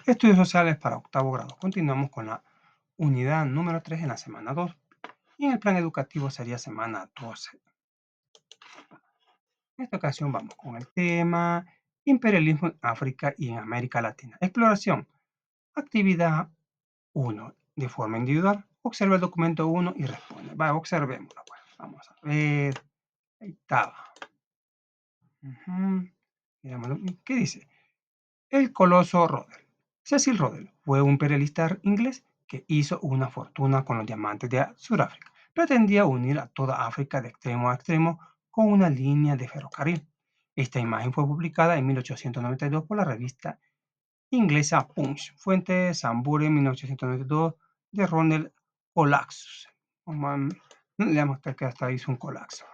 Estudios sociales para octavo grado. Continuamos con la unidad número 3 en la semana 2. Y en el plan educativo sería semana 12. En esta ocasión vamos con el tema imperialismo en África y en América Latina. Exploración. Actividad 1. De forma individual. Observa el documento 1 y responde. Observémoslo. Pues. Vamos a ver. Ahí estaba. ¿Qué dice? El coloso Rodel. Cecil Rodel fue un imperialista inglés que hizo una fortuna con los diamantes de Sudáfrica. Pretendía unir a toda África de extremo a extremo con una línea de ferrocarril. Esta imagen fue publicada en 1892 por la revista inglesa Punch. Fuente Sambure 1892 de Ronald Colaxus. Leamos que hasta hizo un colapso.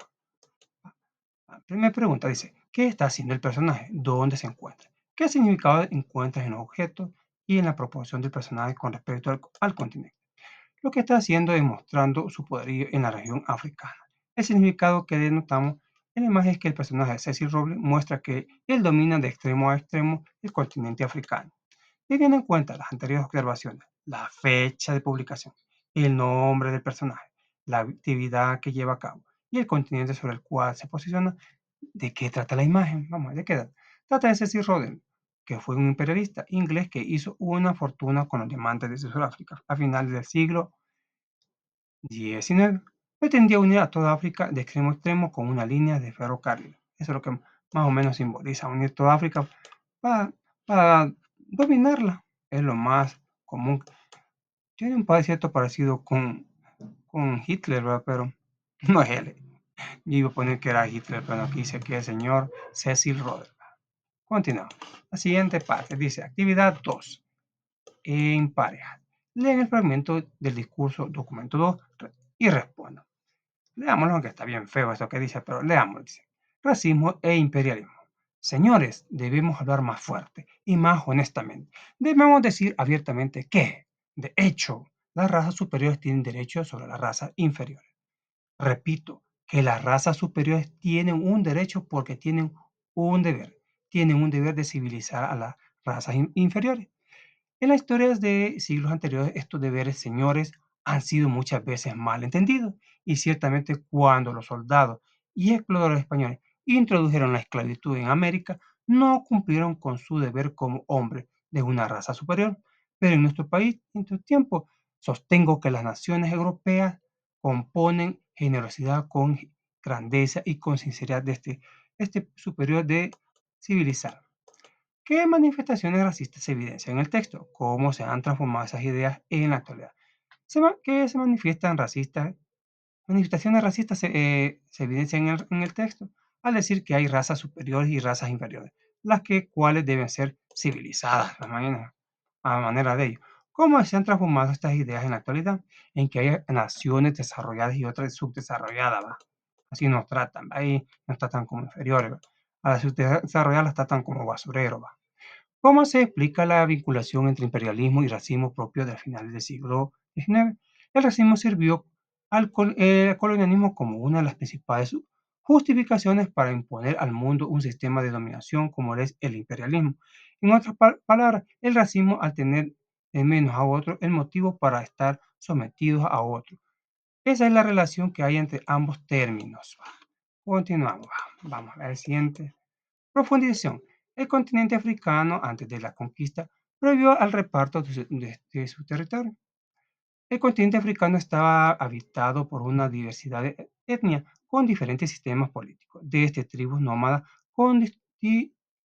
La primera pregunta dice, ¿qué está haciendo el personaje? ¿Dónde se encuentra? ¿Qué significado encuentras en los objetos y en la proporción del personaje con respecto al continente? Lo que está haciendo es mostrando su poderío en la región africana. El significado que denotamos en la imagen es que el personaje de Cecil Robles muestra que él domina de extremo a extremo el continente africano. Teniendo en cuenta las anteriores observaciones, la fecha de publicación, el nombre del personaje, la actividad que lleva a cabo y el continente sobre el cual se posiciona, ¿de qué trata la imagen? Vamos, ¿de qué trata? Trata de Cecil Rhodes, que fue un imperialista inglés que hizo una fortuna con los diamantes de Sudáfrica a finales del siglo XIX. Pretendía unir a toda África de extremo a extremo con una línea de ferrocarril. Eso es lo que más o menos simboliza unir toda África para dominarla. Es lo más común. Tiene un cierto parecido con Hitler, ¿verdad? Pero no es él. Yo iba a poner que era Hitler, pero aquí dice que es el señor Cecil Rhodes. Continuamos. La siguiente parte dice, actividad 2, en pareja. Leen el fragmento del discurso documento 2 y respondan. Leámoslo, aunque está bien feo eso que dice, pero leámoslo. Dice, racismo e imperialismo. Señores, debemos hablar más fuerte y más honestamente. Debemos decir abiertamente que, de hecho, las razas superiores tienen derechos sobre las razas inferiores. Repito, que las razas superiores tienen un derecho porque tienen un deber. Tienen un deber de civilizar a las razas inferiores. En las historias de siglos anteriores, estos deberes, señores, han sido muchas veces mal entendidos, y ciertamente cuando los soldados y exploradores españoles introdujeron la esclavitud en América, no cumplieron con su deber como hombres de una raza superior. Pero en nuestro país, en estos tiempos, sostengo que las naciones europeas componen generosidad con grandeza y con sinceridad de este superior de civilizar. ¿Qué manifestaciones racistas se evidencian en el texto? ¿Cómo se han transformado esas ideas en la actualidad? ¿Qué se manifiestan racistas? Manifestaciones racistas se evidencian en el texto al decir que hay razas superiores y razas inferiores, cuales deben ser civilizadas a manera de ello. ¿Cómo se han transformado estas ideas en la actualidad? En que hay naciones desarrolladas y otras subdesarrolladas, ¿va? Así nos tratan, ahí nos tratan como inferiores, ¿va? A las subdesarrolladas las tratan como basureros, ¿va? ¿Cómo se explica la vinculación entre imperialismo y racismo propio de finales del siglo XIX? El racismo sirvió al colonialismo como una de las principales justificaciones para imponer al mundo un sistema de dominación como es el imperialismo. En otras palabras, el racismo al tener de menos a otro el motivo para estar sometidos a otro. Esa es la relación que hay entre ambos términos. Continuamos. Vamos a ver el siguiente. Profundización. El continente africano, antes de la conquista, prohibió al reparto de su territorio. El continente africano estaba habitado por una diversidad de etnias con diferentes sistemas políticos, desde tribus nómadas con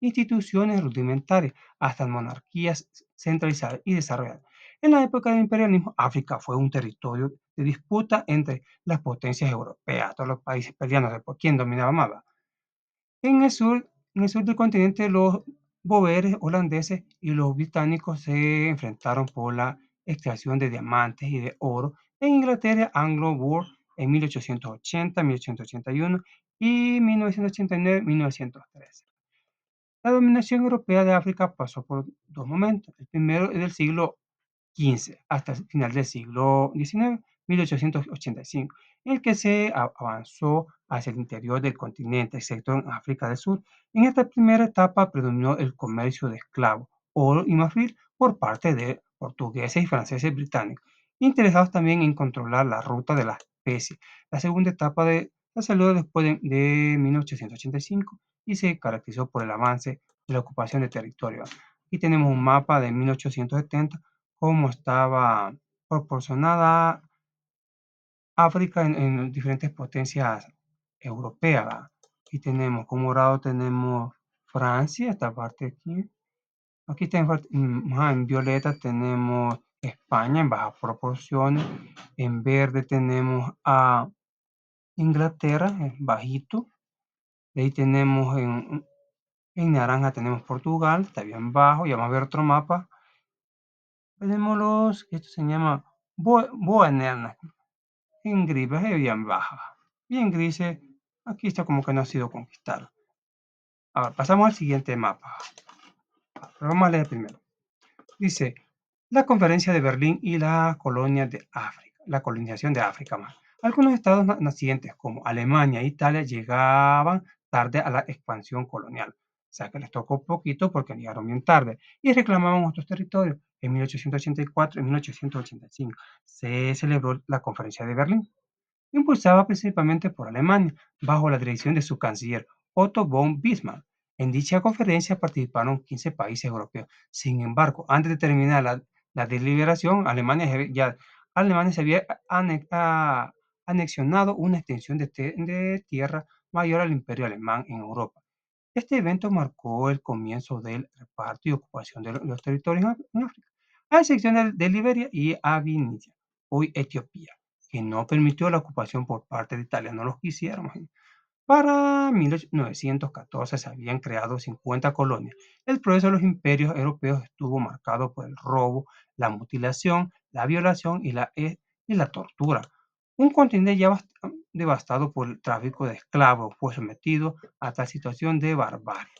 instituciones rudimentarias hasta monarquías centralizadas y desarrolladas. En la época del imperialismo, África fue un territorio de disputa entre las potencias europeas, todos los países peleando por quién dominaba más. En el sur del continente, los boeres holandeses y los británicos se enfrentaron por la extracción de diamantes y de oro. En Inglaterra, Anglo-Boer en 1880, 1881 y 1989-1913. La dominación europea de África pasó por dos momentos. El primero es del siglo XV hasta el final del siglo XIX, 1885, en el que se avanzó hacia el interior del continente, excepto en África del Sur. En esta primera etapa predominó el comercio de esclavos, oro y marfil, por parte de portugueses y franceses británicos, interesados también en controlar la ruta de la especie. La segunda etapa se celebró después de 1885 y se caracterizó por el avance de la ocupación de territorio. Aquí tenemos un mapa de 1870, cómo estaba proporcionada África en diferentes potencias europeas. ¿Va? Aquí tenemos, como morado tenemos Francia, esta parte aquí. Aquí en violeta tenemos España en bajas proporciones. En verde tenemos a Inglaterra, en bajito. De ahí tenemos en naranja tenemos Portugal, está bien bajo. Y vamos a ver otro mapa. Tenemos esto se llama Boanerna, en gris, bien baja. Y en grises, aquí está como que no ha sido conquistado. Ahora, pasamos al siguiente mapa. Pero vamos a leer primero. Dice, la conferencia de Berlín y la colonia de África, la colonización de África más. Algunos estados nacientes como Alemania e Italia llegaban tarde a la expansión colonial. O sea que les tocó poquito porque llegaron bien tarde y reclamaban otros territorios. En 1884 y 1885 se celebró la conferencia de Berlín, impulsada principalmente por Alemania, bajo la dirección de su canciller Otto von Bismarck. En dicha conferencia participaron 15 países europeos. Sin embargo, antes de terminar la deliberación, Alemania se había anexionado una extensión de tierra mayor al imperio alemán en Europa. Este evento marcó el comienzo del reparto y ocupación de los territorios en África, a excepción de Liberia y Abyssinia, hoy Etiopía, que no permitió la ocupación por parte de Italia, no los quisieron. Para 1914 se habían creado 50 colonias. El progreso de los imperios europeos estuvo marcado por el robo, la mutilación, la violación y la tortura. Un continente ya devastado por el tráfico de esclavos fue sometido a tal situación de barbarie.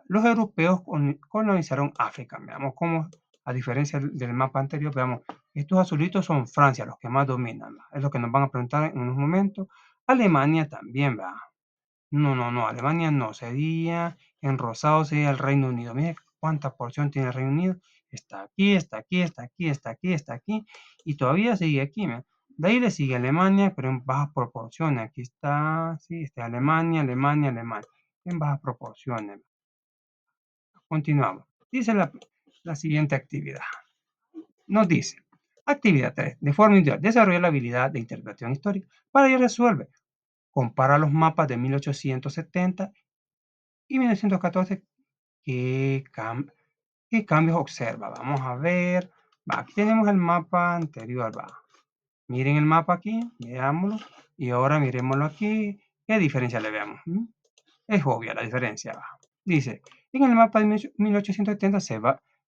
Los europeos colonizaron África. Veamos cómo, a diferencia del mapa anterior, veamos, estos azulitos son Francia, los que más dominan. Es lo que nos van a preguntar en unos momentos. Alemania también, ¿va? No, no, no, Alemania no, sería, en rosado sería el Reino Unido. Mire cuánta porción tiene el Reino Unido. Está aquí, está aquí, está aquí, está aquí, está aquí, y todavía sigue aquí. Mira. De ahí le sigue Alemania, pero en bajas proporciones. Aquí está, sí, está Alemania, Alemania, Alemania, en bajas proporciones. Continuamos. Dice la siguiente actividad. Nos dice, actividad 3. De forma individual, desarrolla la habilidad de interpretación histórica. Para ello resuelve. Compara los mapas de 1870 y 1914. ¿Qué, qué cambios observa? Vamos a ver. Aquí tenemos el mapa anterior. Miren el mapa aquí, veámoslo. Y ahora miremoslo aquí. ¿Qué diferencia le vemos? Es obvia la diferencia. Dice, en el mapa de 1870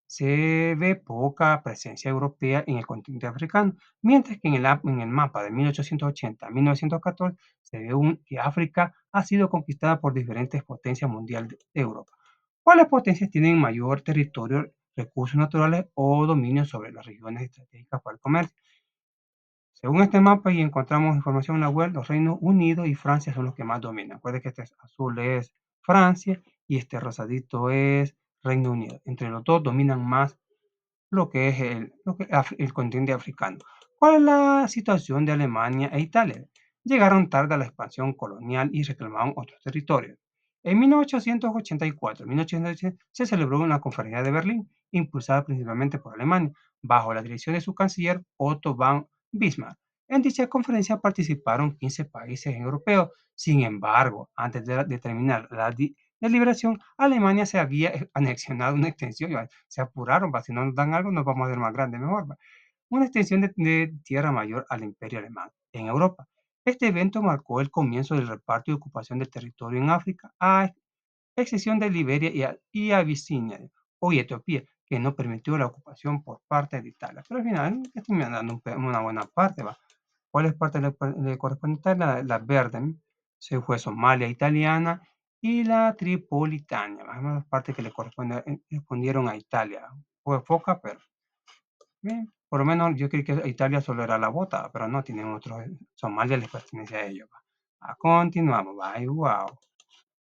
se ve poca presencia europea en el continente africano, mientras que en el mapa de 1880 a 1914 se ve que África ha sido conquistada por diferentes potencias mundiales de Europa. ¿Cuáles potencias tienen mayor territorio, recursos naturales o dominio sobre las regiones estratégicas para el comercio? Según este mapa, y encontramos información en la web, los Reinos Unidos y Francia son los que más dominan. Recuerden que este azul es Francia y este rosadito es Reino Unido. Entre los dos dominan más lo que es el continente africano. ¿Cuál es la situación de Alemania e Italia? Llegaron tarde a la expansión colonial y reclamaron otros territorios. En 1884 1880 se celebró una conferencia de Berlín, impulsada principalmente por Alemania, bajo la dirección de su canciller Otto von Bismarck. En dicha conferencia participaron 15 países europeos. Sin embargo, antes de terminar la deliberación, Alemania se había anexionado una extensión, se apuraron, si no nos dan algo nos vamos a ver más grande, mejor. Una extensión de tierra mayor al imperio alemán en Europa. Este evento marcó el comienzo del reparto y ocupación del territorio en África, a excepción de Liberia y Abisinia, hoy Etiopía, que no permitió la ocupación por parte de Italia. Pero al final estuvieron dando una buena parte. ¿Cuáles partes le corresponde a Italia? La verde, se fue Somalia italiana y la Tripolitania, las partes que le correspondieron a Italia. Fue poca, pero bien. Por lo menos yo creí que Italia solo era la bota, pero no, tienen otros. Somalia les pertenece a ellos. Continuamos, y wow.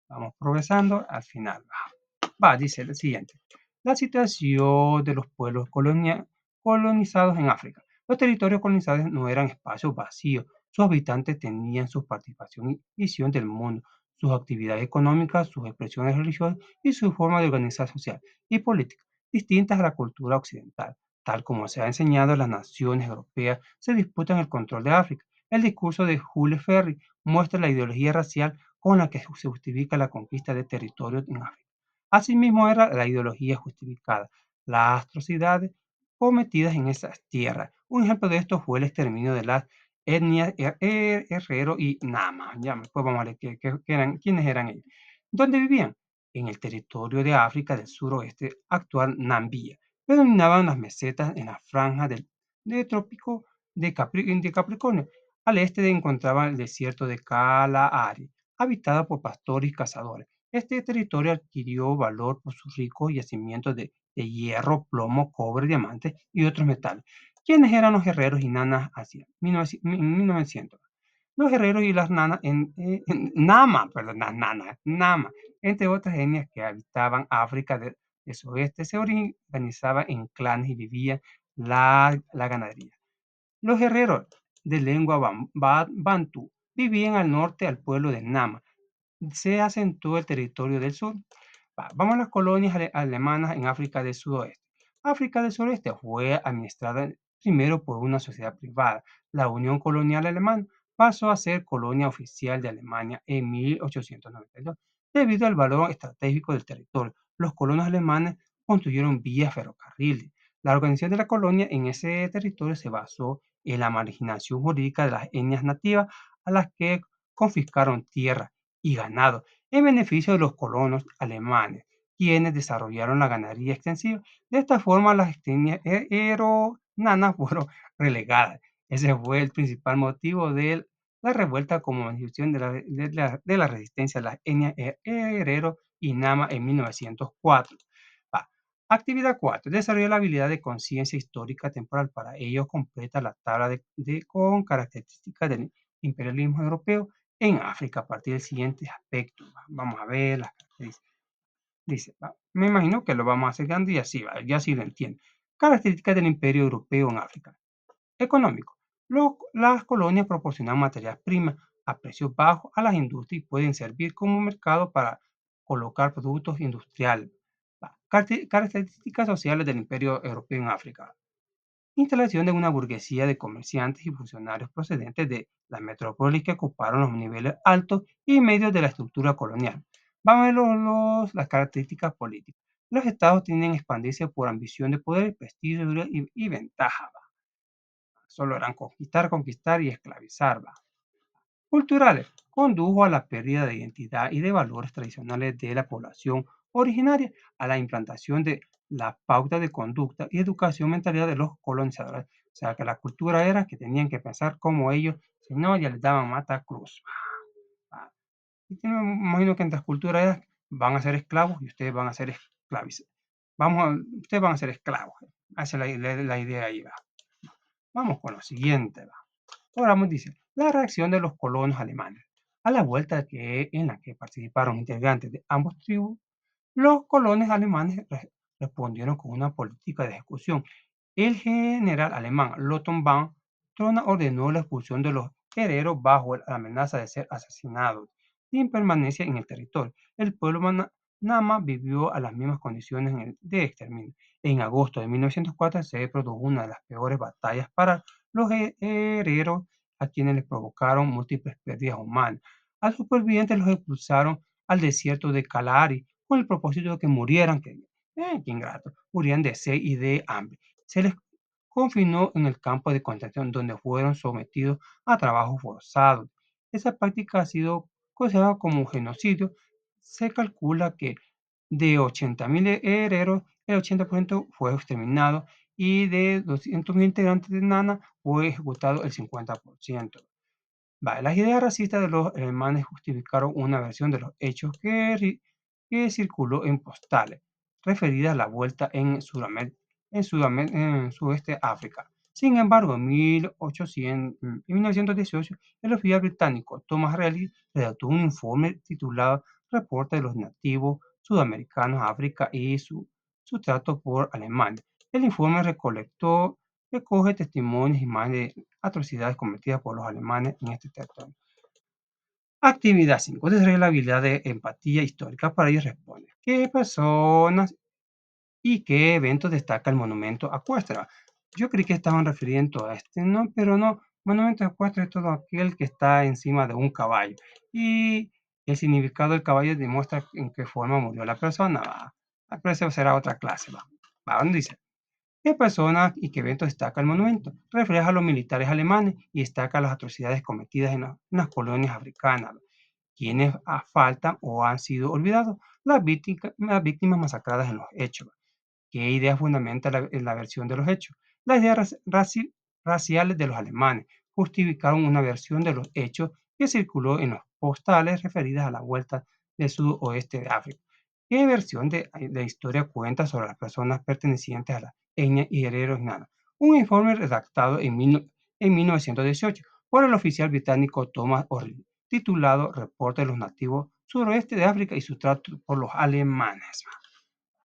Vamos progresando al final. Dice el siguiente. la situación de los pueblos colonizados en África. Los territorios colonizados no eran espacios vacíos, sus habitantes tenían su participación y visión del mundo, sus actividades económicas, sus expresiones religiosas y su forma de organizar social y política, distintas a la cultura occidental. Tal como se ha enseñado, las naciones europeas se disputan el control de África. El discurso de Jules Ferry muestra la ideología racial con la que se justifica la conquista de territorios en África. Asimismo, era la ideología justificada, las atrocidades cometidas en esas tierras. Un ejemplo de esto fue el exterminio de las etnias Herrero y Nama. Ya después vamos a ver quiénes eran ellos. ¿Dónde vivían? En el territorio de África del suroeste, actual Nambia. Predominaban las mesetas en la franja de trópico de Capricornio. Al este encontraban el desierto de Kalahari, habitado por pastores y cazadores. Este territorio adquirió valor por sus ricos yacimientos de hierro, plomo, cobre, diamantes y otros metales. ¿Quiénes eran los guerreros y nanas hacia 1900? Los guerreros y las nanas Nama, perdón, las nanas, Nama, entre otras etnias que habitaban África del oeste, se organizaban en clanes y vivían la ganadería. Los guerreros de lengua bantú vivían al norte al pueblo de Nama. Se asentó el territorio del sur. Vamos a las colonias alemanas en África del Sudoeste. África del Sureste fue administrada primero por una sociedad privada. La Unión Colonial Alemana pasó a ser colonia oficial de Alemania en 1892. Debido al valor estratégico del territorio, los colonos alemanes construyeron vías ferrocarriles. La organización de la colonia en ese territorio se basó en la marginación jurídica de las etnias nativas a las que confiscaron tierra y ganado en beneficio de los colonos alemanes, quienes desarrollaron la ganadería extensiva. De esta forma, las etnias eronanas fueron relegadas. Ese fue el principal motivo de la revuelta como manifestación de la resistencia a las etnias herero y nama en 1904. Va. Actividad 4. Desarrolla la habilidad de conciencia histórica temporal. Para ello, completa la tabla con características del imperialismo europeo en África a partir del siguiente aspecto. Vamos a ver las características. Dice, me imagino que lo vamos a hacer grande y así va, ya sí lo entiendo. Características del imperio europeo en África. Económico. Las colonias proporcionan materias primas a precios bajos a las industrias y pueden servir como mercado para colocar productos industriales. Características sociales del imperio europeo en África. Instalación de una burguesía de comerciantes y funcionarios procedentes de las metrópolis que ocuparon los niveles altos y medios de la estructura colonial. Vamos a ver las características políticas. Los estados tienden a expandirse por ambición de poder, prestigio y ventaja. ¿Va? Solo eran conquistar, conquistar y esclavizar. ¿Va? Culturales. Condujo a la pérdida de identidad y de valores tradicionales de la población originaria, a la implantación de la pauta de conducta y educación mentalidad de los colonizadores. O sea, que la cultura era que tenían que pensar como ellos, si no, ya les daban mata cruz. Ah, y me imagino que en las culturas era, van a ser esclavos y ustedes van a ser esclavos. Ustedes van a ser esclavos. Esa es la idea ahí. Va. Vamos con lo siguiente. Va. Ahora dice, la reacción de los colonos alemanes. A la vuelta en la que participaron integrantes de ambos tribus, los colonos alemanes respondieron con una política de ejecución. El general alemán Lothar von Trona ordenó la expulsión de los herederos bajo la amenaza de ser asesinados sin permanencia en el territorio. El pueblo nama vivió a las mismas condiciones de exterminio. En agosto de 1904 se produjo una de las peores batallas para los herederos, a quienes les provocaron múltiples pérdidas humanas. A los supervivientes los expulsaron al desierto de Kalahari con el propósito de que murieran, qué ingrato, murieran de sed y de hambre. Se les confinó en el campo de concentración donde fueron sometidos a trabajo forzado. Esa práctica ha sido considerada como un genocidio. Se calcula que de 80.000 herederos, el 80% fue exterminado y de 200.000 integrantes de Nana fue ejecutado el 50%. Vale, las ideas racistas de los alemanes justificaron una versión de los hechos que circuló en postales, referida a la vuelta en Sudeste África. Sin embargo, en 1918, el oficial británico Thomas Reilly redactó un informe titulado Reporte de los nativos sudamericanos a África y su trato por Alemania. El informe recoge testimonios y más de atrocidades cometidas por los alemanes en este territorio. Actividad 5. Desarrolla la habilidad de empatía histórica. Para ello responde, ¿qué personas y qué eventos destaca el monumento ecuestre? Yo creí que estaban refiriendo a este, no, pero no. Monumento ecuestre es todo aquel que está encima de un caballo. Y el significado del caballo demuestra en qué forma murió la persona. Va. Pero eso será otra clase. Va, ¿dónde dice? ¿Qué personas y qué eventos destaca el monumento? Refleja a los militares alemanes y destaca las atrocidades cometidas en las colonias africanas, quienes faltan o han sido olvidados, las víctimas masacradas en los hechos. ¿Qué idea fundamenta la versión de los hechos? Las ideas raciales de los alemanes justificaron una versión de los hechos que circuló en los postales referidas a la vuelta del sudoeste de África. ¿Qué versión de la historia cuenta sobre las personas pertenecientes a la etnia y herederos nana? Un informe redactado en 1918 por el oficial británico Thomas Orley, titulado Reporte de los nativos suroeste de África y su trato por los alemanes.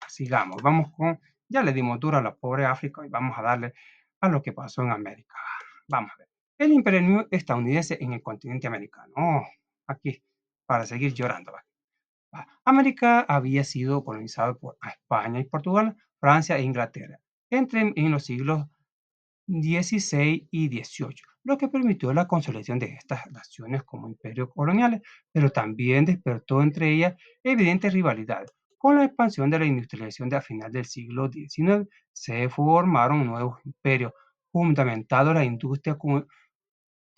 Sigamos, vamos con, ya le dimos duro a la pobre África y vamos a darle a lo que pasó en América. Vamos a ver. El imperialismo estadounidense en el continente americano. Oh, aquí, para seguir llorando. América había sido colonizada por España y Portugal, Francia e Inglaterra en los siglos 16 y 18, lo que permitió la consolidación de estas naciones como imperios coloniales, pero también despertó entre ellas evidentes rivalidades. Con la expansión de la industrialización de a final del siglo XIX, se formaron nuevos imperios fundamentados en la industria,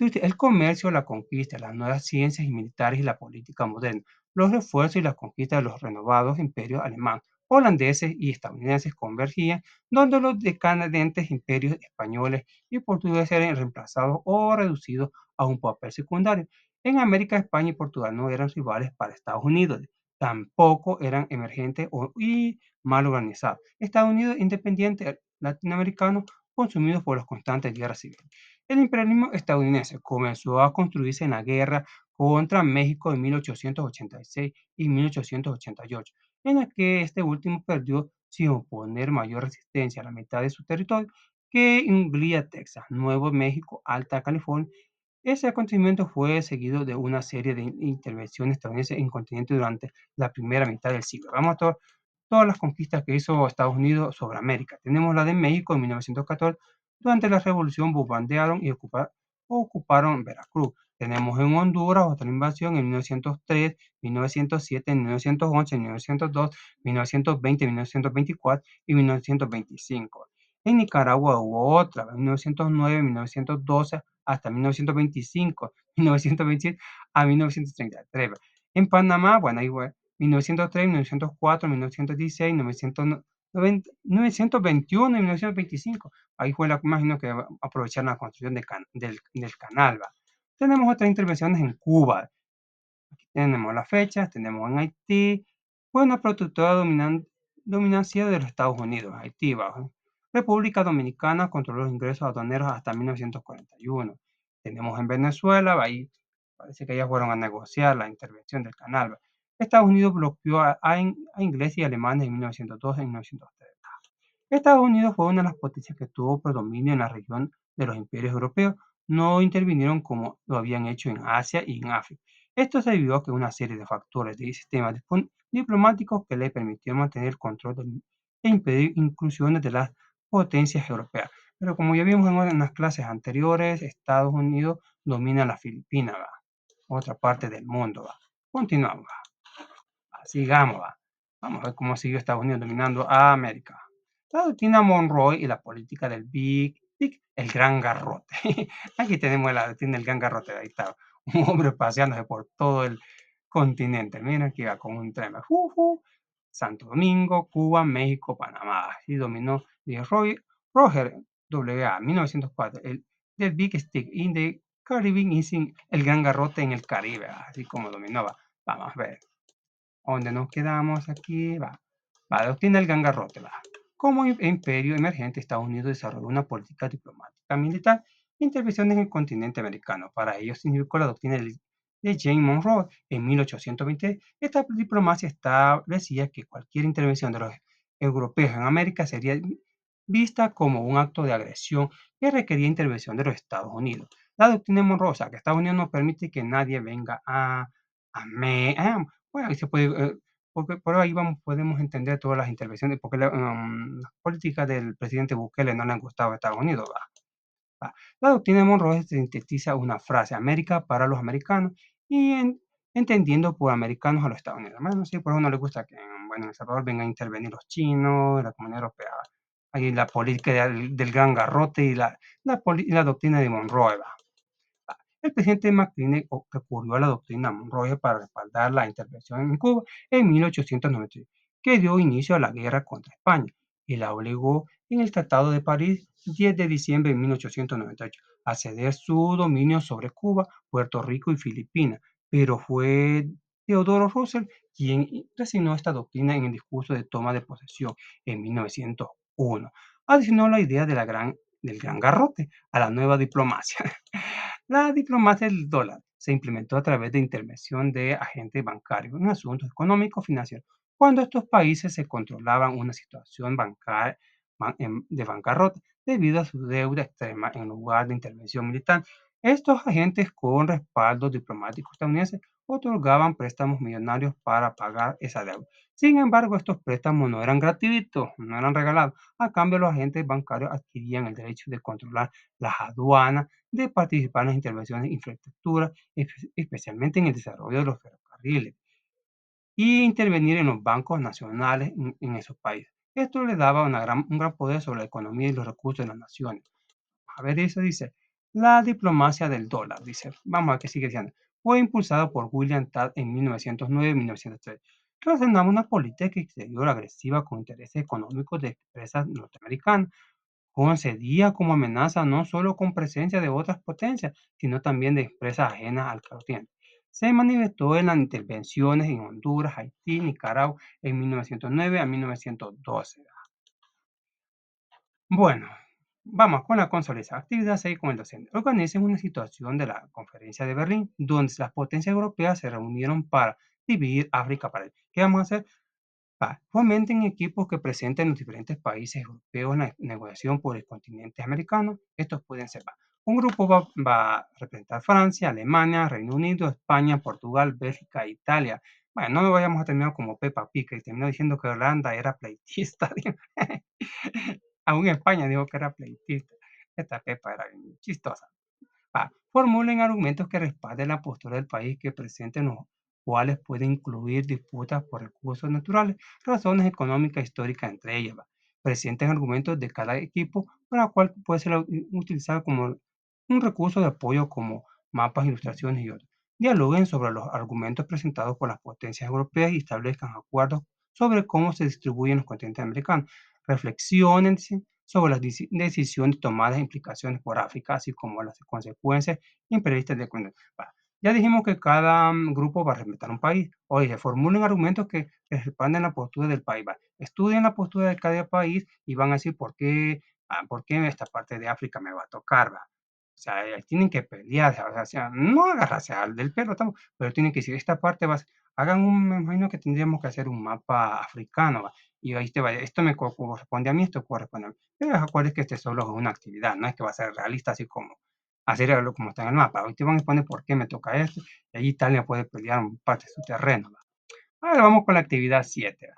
el comercio, la conquista, las nuevas ciencias y militares y la política moderna, los refuerzos y las conquistas de los renovados imperios alemán, holandeses y estadounidenses convergían, donde los decadentes imperios españoles y portugueses eran reemplazados o reducidos a un papel secundario. En América, España y Portugal no eran rivales para Estados Unidos, tampoco eran emergentes y mal organizados. Estados Unidos independiente latinoamericano consumidos por las constantes guerras civiles. El imperialismo estadounidense comenzó a construirse en la guerra contra México en 1886 y 1888, en la que este último perdió sin oponer mayor resistencia a la mitad de su territorio, que incluía Texas, Nuevo México, Alta California. Ese acontecimiento fue seguido de una serie de intervenciones estadounidenses en el continente durante la primera mitad del siglo. Vamos a todas las conquistas que hizo Estados Unidos sobre América. Tenemos la de México en 1914, durante la revolución bombardearon y ocuparon Veracruz. Tenemos en Honduras otra invasión en 1903, 1907, 1911, 1902, 1920, 1924 y 1925. En Nicaragua hubo otra, en 1909, 1912 hasta 1925, 1927 a 1933. En Panamá, bueno, ahí fue 1903, 1904, 1916, 1921 y 1925. Ahí fue la, imagino que aprovecharon la construcción del canal. ¿Va? Tenemos otras intervenciones en Cuba. Aquí tenemos las fechas, tenemos en Haití, fue una protectora dominancia de los Estados Unidos, Haití. ¿Va? República Dominicana controló los ingresos aduaneros hasta 1941. Tenemos en Venezuela, ahí parece que ellas fueron a negociar la intervención del canal. ¿Va? Estados Unidos bloqueó a ingleses y alemanes en 1912 y 1913. Estados Unidos fue una de las potencias que tuvo predominio en la región de los imperios europeos. No intervinieron como lo habían hecho en Asia y en África. Esto se debió a que una serie de factores de sistemas diplomáticos que le permitió mantener el control e impedir inclusiones de las potencias europeas. Pero como ya vimos en las clases anteriores, Estados Unidos domina las Filipinas, ¿va? Otra parte del mundo. ¿Va? Continuamos. Sigamos, va. Vamos a ver cómo siguió Estados Unidos dominando a América. La doctrina Monroe y la política del Big, el gran garrote. Aquí tenemos la doctrina del gran garrote. Ahí está, un hombre paseándose por todo el continente. Miren aquí va con un tren. Santo Domingo, Cuba, México, Panamá. Así dominó Roger W.A. 1904. Del Big Stick in the Caribbean, el gran garrote en el Caribe. Así como dominaba. Vamos a ver. Donde nos quedamos aquí, va. La doctrina del gangarrote, va. Como imperio emergente, Estados Unidos desarrolló una política diplomática militar e intervenciones en el continente americano. Para ello significó la doctrina de James Monroe en 1820. Esta diplomacia establecía que cualquier intervención de los europeos en América sería vista como un acto de agresión que requería intervención de los Estados Unidos. La doctrina Monroe, o sea, que Estados Unidos no permite que nadie venga bueno, ahí se puede, porque por ahí vamos, podemos entender todas las intervenciones, porque las políticas del presidente Bukele no le han gustado a Estados Unidos, ¿va? La doctrina de Monroe sintetiza una frase: América para los americanos, y entendiendo por americanos a los Estados Unidos. Bueno, sí, por eso no le gusta que bueno, en El Salvador vengan a intervenir los chinos, la comunidad europea. Ahí la política del gran garrote y la doctrina de Monroe. ¿Va? El presidente McKinley recurrió a la doctrina Monroe para respaldar la intervención en Cuba en 1893, que dio inicio a la guerra contra España y la obligó en el Tratado de París 10 de diciembre de 1898 a ceder su dominio sobre Cuba, Puerto Rico y Filipinas, pero fue Theodore Roosevelt quien designó esta doctrina en el discurso de toma de posesión en 1901. Adicionó la idea del gran garrote a la nueva diplomacia. La diplomacia del dólar se implementó a través de intervención de agentes bancarios en asuntos económicos financieros, cuando estos países se controlaban una situación de bancarrota debido a su deuda extrema en lugar de intervención militar. Estos agentes con respaldo diplomático estadounidense otorgaban préstamos millonarios para pagar esa deuda. Sin embargo, estos préstamos no eran gratuitos, no eran regalados. A cambio, los agentes bancarios adquirían el derecho de controlar las aduanas, de participar en las intervenciones de infraestructura, especialmente en el desarrollo de los ferrocarriles, y intervenir en los bancos nacionales en esos países. Esto le daba un gran poder sobre la economía y los recursos de las naciones. A ver, eso dice, la diplomacia del dólar, dice, vamos a ver qué sigue diciendo, fue impulsado por William Taft en 1909-1903. Relacionaba una política exterior agresiva con intereses económicos de empresas norteamericanas, concedía como amenaza no solo con presencia de otras potencias, sino también de empresas ajenas al continente. Se manifestó en las intervenciones en Honduras, Haití, Nicaragua en 1909 a 1912. Bueno, vamos con la consolidación. Actividad 6 con el docente. Organicen una situación de la Conferencia de Berlín, donde las potencias europeas se reunieron para dividir África para ellos. ¿Qué vamos a hacer? Fomenten equipos que presenten los diferentes países europeos en la negociación por el continente americano. Estos pueden ser, un grupo va a representar Francia, Alemania, Reino Unido, España, Portugal, Bélgica, Italia. Bueno, no me vayamos a terminar como Peppa Pig, que terminó diciendo que Holanda era pleitista. Aún España dijo que era pleitista. Esta Peppa era bien chistosa. Formulen argumentos que respalden la postura del país, que presenten los cuales pueden incluir disputas por recursos naturales, razones económicas e históricas entre ellas. Presenten argumentos de cada equipo, para cual puede ser utilizado como un recurso de apoyo, como mapas, ilustraciones y otros. Dialoguen sobre los argumentos presentados por las potencias europeas y establezcan acuerdos sobre cómo se distribuyen los continentes americanos. Reflexionen sobre las decisiones tomadas e implicaciones por África, así como las consecuencias imprevistas de cuando. Ya dijimos que cada grupo va a representar un país. Oye, formulen argumentos que respalden la postura del país. Estudien la postura de cada país y van a decir por qué esta parte de África me va a tocar. O sea, tienen que pelear, o sea, no agarrarse del pelo, pero tienen que decir, esta parte me imagino que tendríamos que hacer un mapa africano, y ahí te va, esto me corresponde a mí, esto corresponde a mí. Pero acuérdense que este solo es una actividad, no es que va a ser realista, así como hacerlo como está en el mapa. Hoy te van a exponer por qué me toca esto, y allí Italia puede pelear parte de su terreno. Ahora vamos con la actividad 7.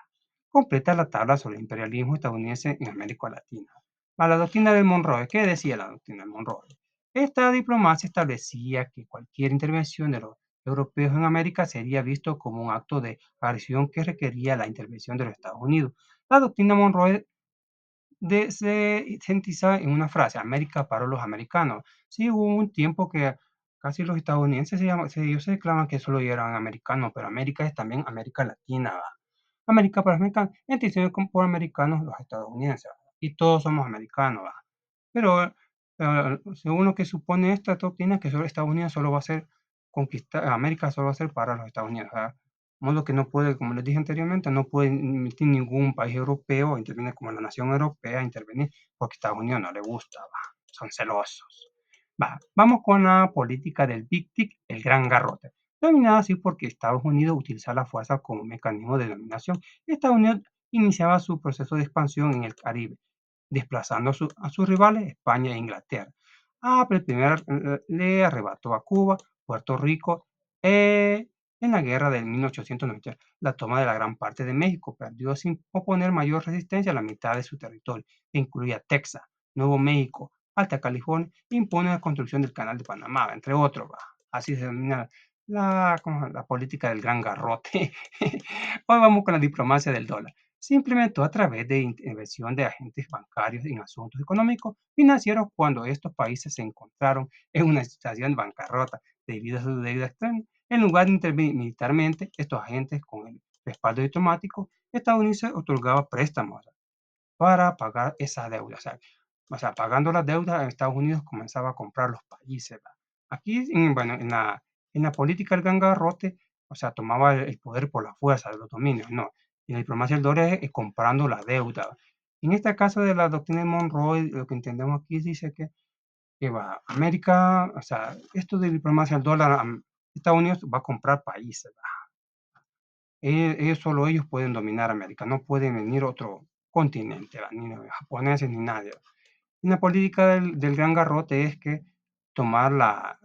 Completa la tabla sobre el imperialismo estadounidense en América Latina. La doctrina de Monroe. ¿Qué decía la doctrina de Monroe? Esta diplomacia establecía que cualquier intervención de los europeos en América sería visto como un acto de agresión que requería la intervención de los Estados Unidos. La doctrina Monroe se sintetiza en una frase: América para los americanos. Sí, hubo un tiempo que casi los estadounidenses ellos se declaran que solo eran americanos, pero América es también América Latina, ¿va? América para los americanos, entendido por americanos los estadounidenses, ¿va? Y todos somos americanos, ¿va? Pero según lo que supone esta doctrina, que solo Estados Unidos solo va a ser conquistar, América solo va a ser para los Estados Unidos, ¿verdad? De modo que no puede, como les dije anteriormente, no puede emitir ningún país europeo, intervenir como la nación europea, intervenir porque a Estados Unidos no le gusta, ¿va? Son celosos. Vamos con la política del Big Tic, el gran garrote. Denominada así porque Estados Unidos utiliza la fuerza como mecanismo de dominación. Estados Unidos iniciaba su proceso de expansión en el Caribe, desplazando a sus rivales España e Inglaterra. Pero el primer le arrebató a Cuba, Puerto Rico, en la guerra de 1890. La toma de la gran parte de México perdió sin oponer mayor resistencia a la mitad de su territorio, que incluía Texas, Nuevo México, Alta California, e impone la construcción del Canal de Panamá, entre otros. Así se denomina la política del gran garrote. Hoy vamos con la diplomacia del dólar. Se implementó a través de intervención de agentes bancarios en asuntos económicos financieros cuando estos países se encontraron en una situación de bancarrota debido a su deuda externa. En lugar de intervenir militarmente, estos agentes, con el respaldo diplomático estadounidense, otorgaban préstamos para pagar esa deuda. O sea, pagando las deudas, Estados Unidos comenzaba a comprar los países. ¿Va? Aquí, bueno, en la política del gangarrote, o sea, tomaba el poder por la fuerza de los dominios, no. Y la diplomacia del dólar es comprando la deuda. En este caso de la doctrina de Monroe, lo que entendemos aquí dice que va, América, o sea, esto de diplomacia del dólar, Estados Unidos va a comprar países. ¿Va? Solo ellos pueden dominar América, no pueden venir otro continente, ¿va? Ni los japoneses ni nadie. Y la política del gran garrote es que tomar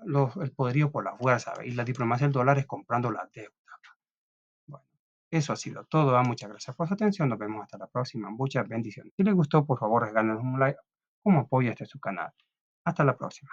el poderío por la fuerza, ¿va? Y la diplomacia del dólar es comprando la deuda. Bueno, eso ha sido todo. Muchas gracias por su atención. Nos vemos hasta la próxima. Muchas bendiciones. Si les gustó, por favor, regálenos un like como apoyo a este su canal. Hasta la próxima.